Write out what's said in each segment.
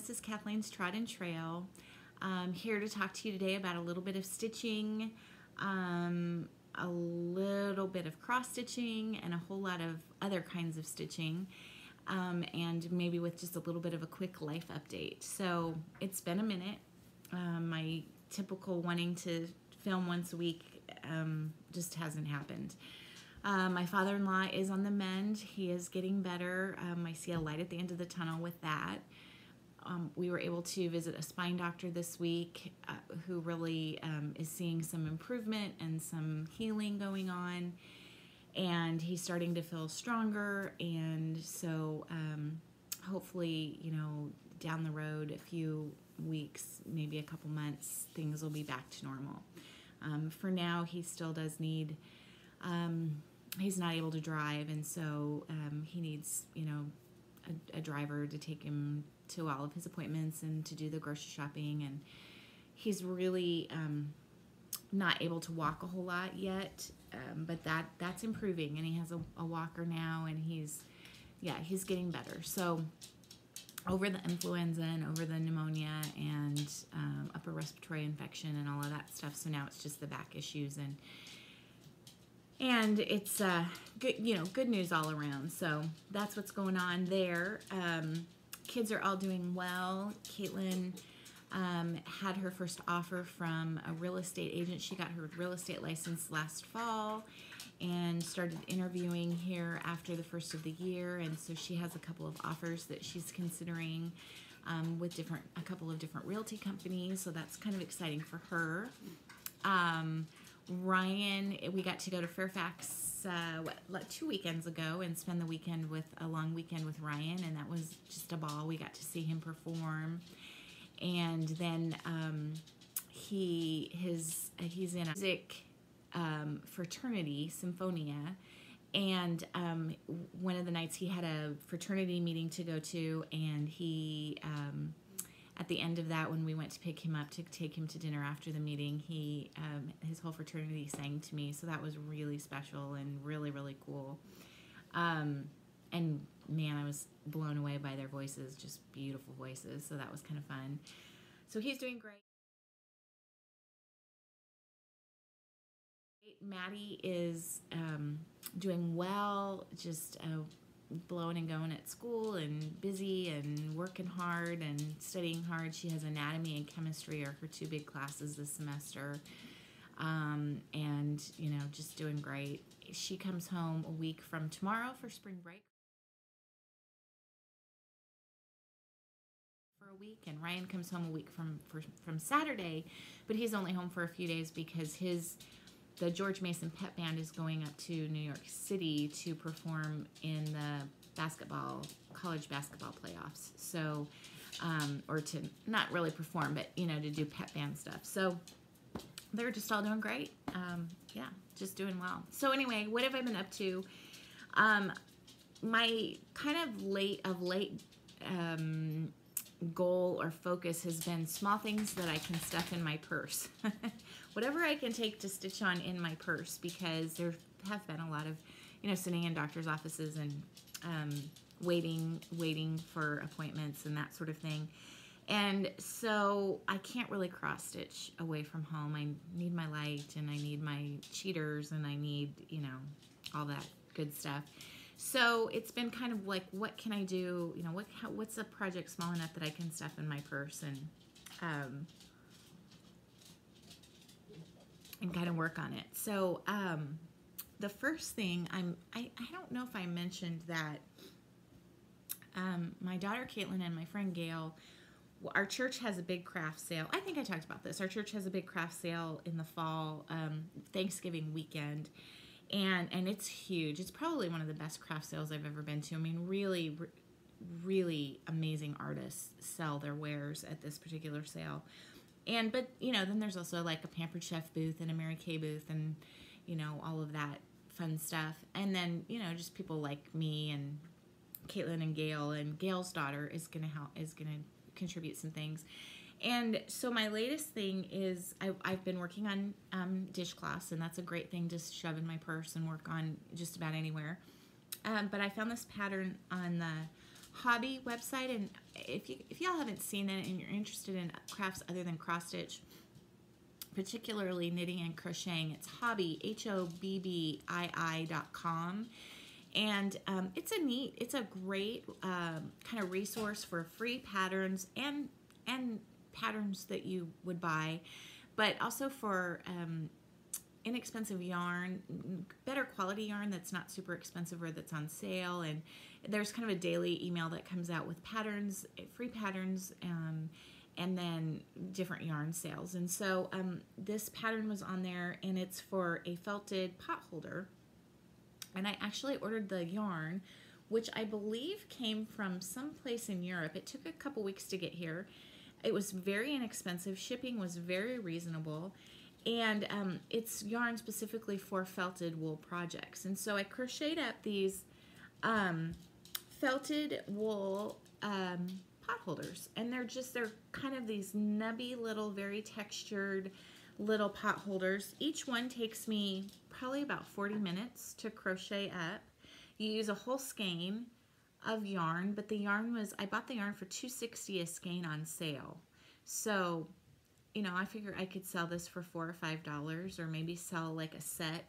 this is Kathleen's Trodden Trail. I'm here to talk to you today about a little bit of stitching, a little bit of cross stitching, and a whole lot of other kinds of stitching, and maybe with just a little bit of a quick life update. So it's been a minute. My typical wanting to film once a week just hasn't happened. My father-in-law is on the mend. He is getting better. I see a light at the end of the tunnel with that. We were able to visit a spine doctor this week who really is seeing some improvement and some healing going on. And he's starting to feel stronger. And so hopefully, you know, down the road, a few weeks, maybe a couple months, things will be back to normal. For now, he still does need... he's not able to drive, and so he needs, you know, a driver to take him to all of his appointments and to do the grocery shopping. And he's really not able to walk a whole lot yet, but that's improving, and he has a walker now, and he's getting better. So over the influenza and over the pneumonia and upper respiratory infection and all of that stuff, so now it's just the back issues, and it's good, you know, good news all around. So that's what's going on there. Kids are all doing well. Caitlin had her first offer from a real estate agent. She got her real estate license last fall and started interviewing here after the first of the year. And so she has a couple of offers that she's considering with a couple of different realty companies. So that's kind of exciting for her. Ryan, we got to go to Fairfax 2 weekends ago and spend the weekend with a long weekend with Ryan, and that was just a ball. We got to see him perform, and then he's in a music fraternity, Symphonia, and one of the nights he had a fraternity meeting to go to, and he at the end of that, when we went to pick him up to take him to dinner after the meeting, his whole fraternity sang to me, so that was really special and really, really cool. And man, I was blown away by their voices, just beautiful voices, so that was kind of fun. So he's doing great. Maddie is doing well, just blowing and going at school and busy and working hard and studying hard. She has anatomy and chemistry are her two big classes this semester, and you know, just doing great. She comes home a week from tomorrow for spring break for a week, and Ryan comes home a week from Saturday, but he's only home for a few days because the George Mason Pep Band is going up to New York City to perform in the college basketball playoffs. So, or to not really perform, but, you know, to do Pep Band stuff. So they're just all doing great. Yeah, just doing well. So anyway, what have I been up to? My kind of late goal or focus has been small things that I can stuff in my purse. Whatever I can take to stitch on in my purse, because there have been a lot of, you know, sitting in doctor's offices and waiting for appointments and that sort of thing. And so I can't really cross stitch away from home. I need my light, and I need my cheaters, and I need, you know, all that good stuff. So it's been kind of like, what can I do? You know, what's a project small enough that I can stuff in my purse and kind of work on it. So the first thing I don't know if I mentioned that my daughter Caitlin and my friend Gail, our church has a big craft sale. I think I talked about this. Our church has a big craft sale in the fall, Thanksgiving weekend. And it's huge. It's probably one of the best craft sales I've ever been to. I mean, really, really amazing artists sell their wares at this particular sale. But, you know, then there's also like a Pampered Chef booth and a Mary Kay booth and, you know, all of that fun stuff. And then, you know, just people like me and Caitlin and Gail, and Gail's daughter is going to contribute some things. And so my latest thing is I've been working on dishcloths, and that's a great thing to shove in my purse and work on just about anywhere. But I found this pattern on the hobby website, and if y'all haven't seen it and you're interested in crafts other than cross stitch, particularly knitting and crocheting, it's hobby, HOBBII.com. And it's a great kind of resource for free patterns and patterns that you would buy, but also for inexpensive yarn, better quality yarn that's not super expensive or that's on sale. And there's kind of a daily email that comes out with patterns, free patterns, and then different yarn sales. And so this pattern was on there, and it's for a felted pot holder. And I actually ordered the yarn, which I believe came from someplace in Europe. It took a couple weeks to get here. It was very inexpensive. Shipping was very reasonable. And it's yarn specifically for felted wool projects. And so I crocheted up these felted wool pot holders. And they're kind of these nubby little, very textured little pot holders. Each one takes me probably about 40 minutes to crochet up. You use a whole skein of yarn, but the yarn I bought the yarn for $2.60 a skein on sale. So, you know, I figured I could sell this for $4 or $5, or maybe sell like a set.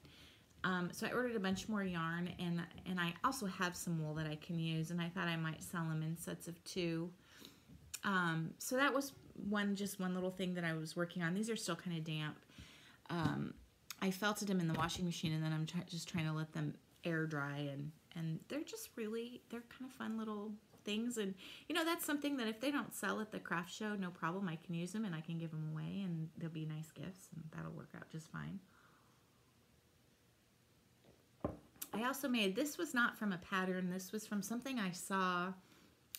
So I ordered a bunch more yarn, and I also have some wool that I can use, and I thought I might sell them in sets of 2. So that was just one little thing that I was working on. These are still kind of damp. I felted them in the washing machine, and then I'm just trying to let them air dry, and they're kind of fun little things. And you know, that's something that if they don't sell at the craft show, no problem, I can use them and I can give them away, and they'll be nice gifts, and that'll work out just fine. I also this was not from a pattern, this was from something I saw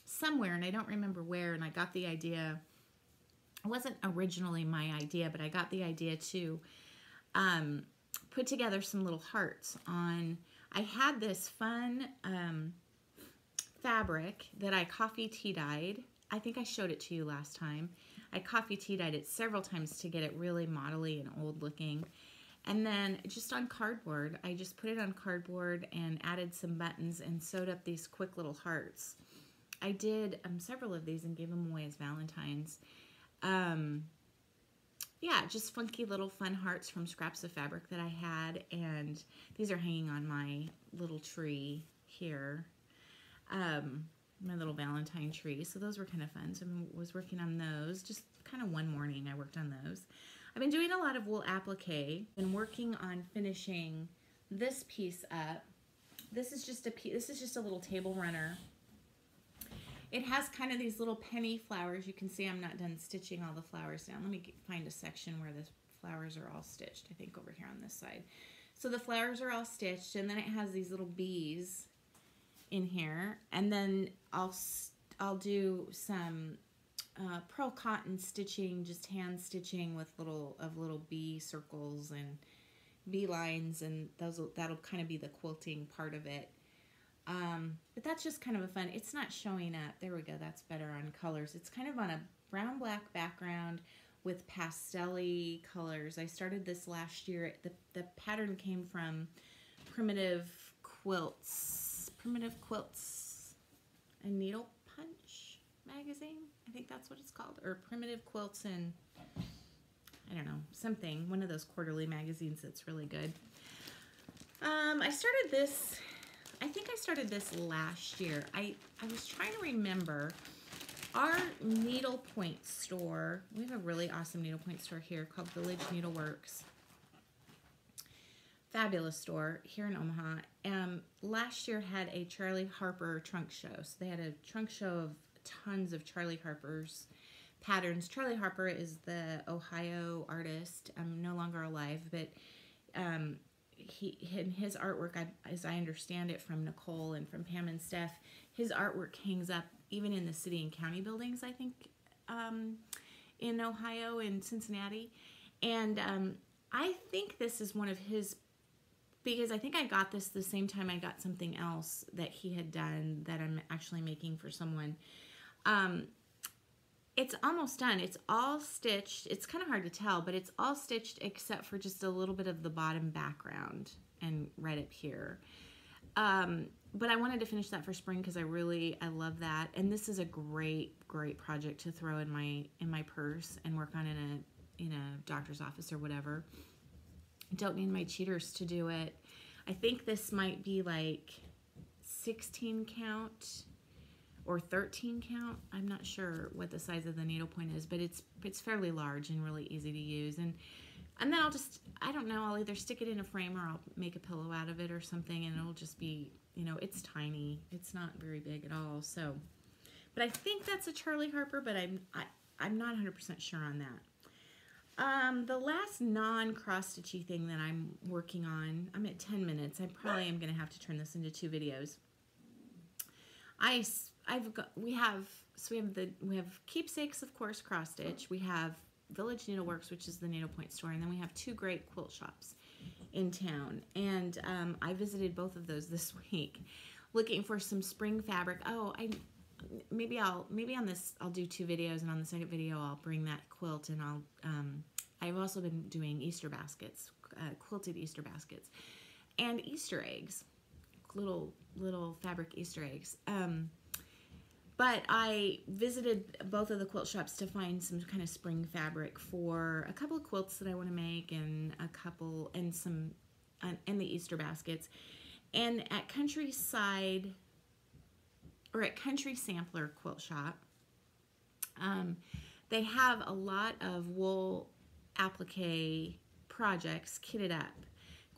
somewhere, and I don't remember where, and I got the idea. It wasn't originally my idea, but I got the idea to put together some little hearts on. I had this fun fabric that I coffee tea dyed. I think I showed it to you last time. I coffee tea dyed it several times to get it really modelly and old looking. And then just on cardboard, I just put it on cardboard and added some buttons and sewed up these quick little hearts. I did several of these and gave them away as Valentine's. Yeah, just funky little fun hearts from scraps of fabric that I had, and these are hanging on my little tree here, my little Valentine tree. So those were kind of fun. So I was working on those. Just kind of one morning I worked on those. I've been doing a lot of wool applique and working on finishing this piece up. This is just a little table runner. It has kind of these little penny flowers. You can see I'm not done stitching all the flowers down. Let me find a section where the flowers are all stitched. I think over here on this side. So the flowers are all stitched, and then it has these little bees in here. And then I'll do some pearl cotton stitching, just hand stitching with little bee circles and bee lines, and that'll kind of be the quilting part of it. But that's just kind of a fun, it's not showing up, there we go, that's better on colors. It's kind of on a brown-black background with pastel-y colors. I started this last year. The pattern came from Primitive Quilts and Needle Punch magazine, I think that's what it's called, or Primitive Quilts and, I don't know, something, one of those quarterly magazines that's really good. I think I started this last year. I was trying to remember our Needlepoint store. We have a really awesome Needlepoint store here called Village Needleworks. Fabulous store here in Omaha. Last year had a Charlie Harper trunk show. So they had a trunk show of tons of Charlie Harper's patterns. Charlie Harper is the Ohio artist. No longer alive, but his artwork, as I understand it from Nicole and from Pam and Steph, his artwork hangs up even in the city and county buildings, I think, in Ohio and Cincinnati. And I think this is one of his, because I think I got this the same time I got something else that he had done that I'm actually making for someone. It's almost done. It's all stitched. It's kind of hard to tell, but it's all stitched except for just a little bit of the bottom background and right up here. But I wanted to finish that for spring because I love that. And this is a great project to throw in my purse and work on in a doctor's office or whatever. Don't need my cheaters to do it. I think this might be like 16 count or 13 count. I'm not sure what the size of the needlepoint is, but it's fairly large and really easy to use. And then I don't know, I'll either stick it in a frame or I'll make a pillow out of it or something, and it'll just be, it's tiny. It's not very big at all. So, but I think that's a Charlie Harper, but I'm not 100% sure on that. The last non-cross stitchy thing that I'm working on, I'm at 10 minutes. I probably am going to have to turn this into 2 videos. We have Keepsakes, of course, cross stitch. We have Village Needleworks, which is the needlepoint store, and then we have 2 great quilt shops in town. And I visited both of those this week, looking for some spring fabric. Oh, maybe on this I'll do 2 videos, and on the second video I'll bring that quilt, and I've also been doing Easter baskets, quilted Easter baskets, and Easter eggs, little fabric Easter eggs. But I visited both of the quilt shops to find some kind of spring fabric for a couple of quilts that I want to make, and and the Easter baskets. And at Country Sampler Quilt Shop, they have a lot of wool applique projects kitted up,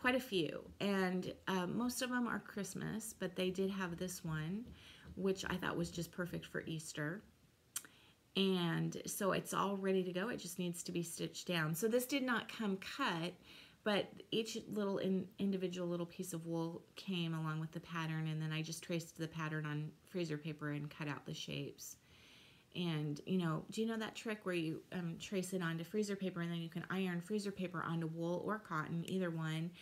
quite a few, and most of them are Christmas, but they did have this one, which I thought was just perfect for Easter. And so it's all ready to go. It just needs to be stitched down. So this did not come cut, but each little individual little piece of wool came along with the pattern, and then I just traced the pattern on freezer paper and cut out the shapes. And, do you know that trick where you trace it onto freezer paper, and then you can iron freezer paper onto wool or cotton, either one,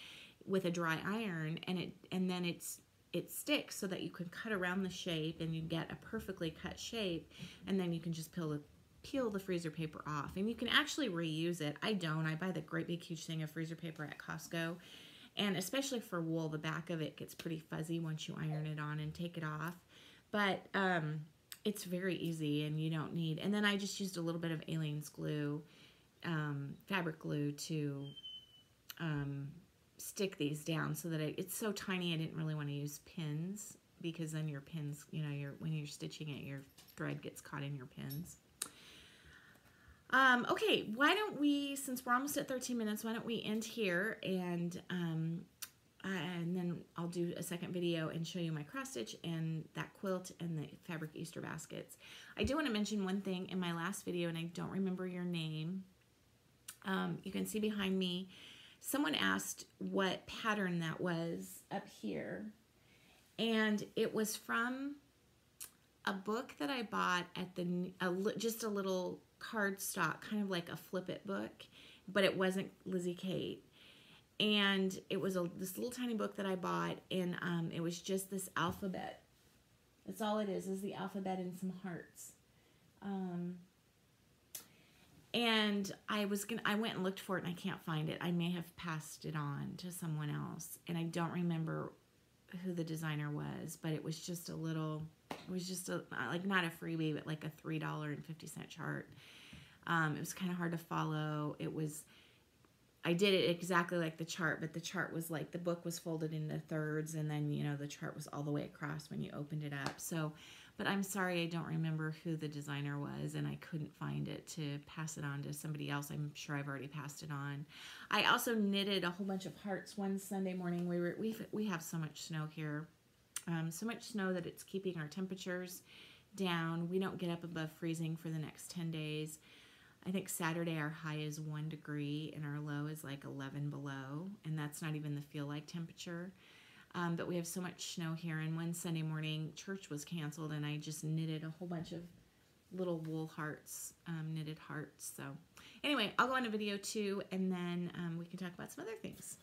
with a dry iron, and then it sticks so that you can cut around the shape and you get a perfectly cut shape, and then you can just peel the freezer paper off, and you can actually reuse it. I buy the great big huge thing of freezer paper at Costco, and especially for wool, the back of it gets pretty fuzzy once you iron it on and take it off. But it's very easy, and you don't need, and then I just used a little bit of Aleene's glue, fabric glue, to stick these down so that it's so tiny. I didn't really want to use pins, because then your pins, when you're stitching it, your thread gets caught in your pins. Okay, why don't we, since we're almost at 13 minutes, why don't we end here, and then I'll do a second video and show you my cross stitch and that quilt and the fabric Easter baskets. I do want to mention one thing in my last video, and I don't remember your name. You can see behind me, someone asked what pattern that was up here, and it was from a book that I bought at just a little cardstock, kind of like a flip it book, but it wasn't Lizzie Kate. And it was this little tiny book that I bought, and it was just this alphabet. That's all it is the alphabet and some hearts. And I went and looked for it, and I can't find it. I may have passed it on to someone else, and I don't remember who the designer was, but it was just like not a freebie, but like a $3.50 chart. It was kind of hard to follow. I did it exactly like the chart, but the chart was like, the book was folded into thirds, and then, the chart was all the way across when you opened it up. So, but I'm sorry, I don't remember who the designer was, and I couldn't find it to pass it on to somebody else. I'm sure I've already passed it on. I also knitted a whole bunch of hearts one Sunday morning. We have so much snow here. So much snow that it's keeping our temperatures down. We don't get up above freezing for the next 10 days. I think Saturday our high is 1 degree and our low is like 11 below, and that's not even the feel-like temperature. But we have so much snow here, and one Sunday morning church was canceled, and I just knitted a whole bunch of little wool hearts, knitted hearts. So anyway, I'll go on to video 2, and then we can talk about some other things.